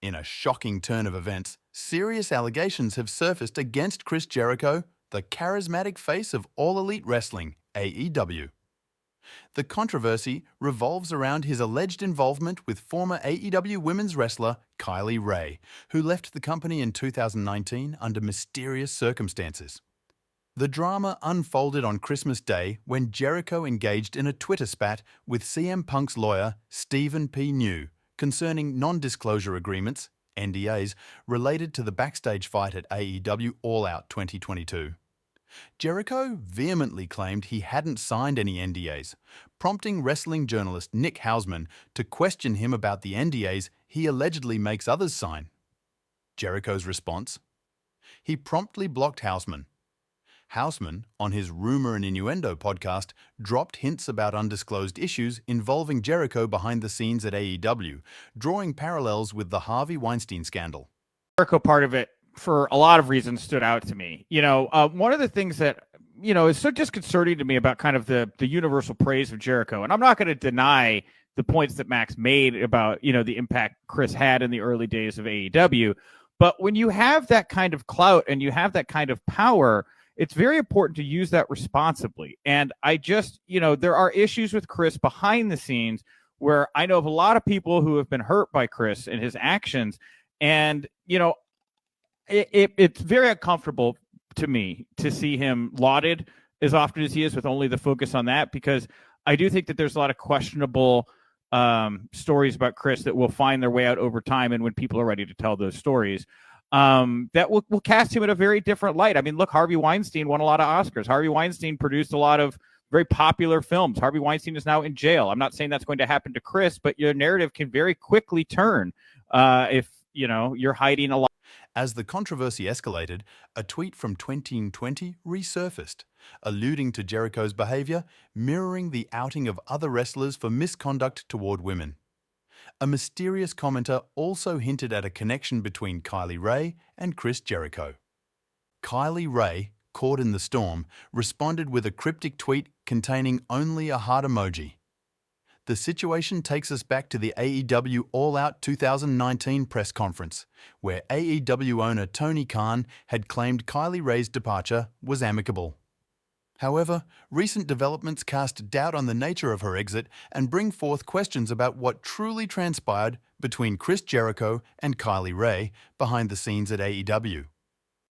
In a shocking turn of events, serious allegations have surfaced against Chris Jericho, the charismatic face of All Elite Wrestling, AEW. The controversy revolves around his alleged involvement with former AEW women's wrestler Kylie Rae, who left the company in 2019 under mysterious circumstances. The drama unfolded on Christmas Day when Jericho engaged in a Twitter spat with CM Punk's lawyer, Stephen P. New, concerning non-disclosure agreements, NDAs, related to the backstage fight at AEW All Out 2022. Jericho vehemently claimed he hadn't signed any NDAs, prompting wrestling journalist Nick Hausman to question him about the NDAs he allegedly makes others sign. Jericho's response? He promptly blocked Hausman. Hausman, on his Rumor and Innuendo podcast, dropped hints about undisclosed issues involving Jericho behind the scenes at AEW, drawing parallels with the Harvey Weinstein scandal. Jericho part of it, for a lot of reasons, stood out to me. One of the things that, is so disconcerting to me about kind of the universal praise of Jericho, and I'm not going to deny the points that Max made about, the impact Chris had in the early days of AEW, but when you have that kind of clout and you have that kind of power, it's very important to use that responsibly. And I just, there are issues with Chris behind the scenes where I know of a lot of people who have been hurt by Chris and his actions. And, it's very uncomfortable to me to see him lauded as often as he is with only the focus on that, because I do think that there's a lot of questionable stories about Chris that will find their way out over time. And when people are ready to tell those stories, that will cast him in a very different light. I mean, look, Harvey Weinstein won a lot of Oscars. Harvey Weinstein produced a lot of very popular films. Harvey Weinstein is now in jail. I'm not saying that's going to happen to Chris, but your narrative can very quickly turn if, you're hiding a lot. As the controversy escalated, a tweet from 2020 resurfaced, alluding to Jericho's behavior, mirroring the outing of other wrestlers for misconduct toward women. A mysterious commenter also hinted at a connection between Kylie Rae and Chris Jericho. Kylie Rae, caught in the storm, responded with a cryptic tweet containing only a heart emoji. The situation takes us back to the AEW All Out 2019 press conference, where AEW owner Tony Khan had claimed Kylie Rae's departure was amicable. However, recent developments cast doubt on the nature of her exit and bring forth questions about what truly transpired between Chris Jericho and Kylie Rae behind the scenes at AEW.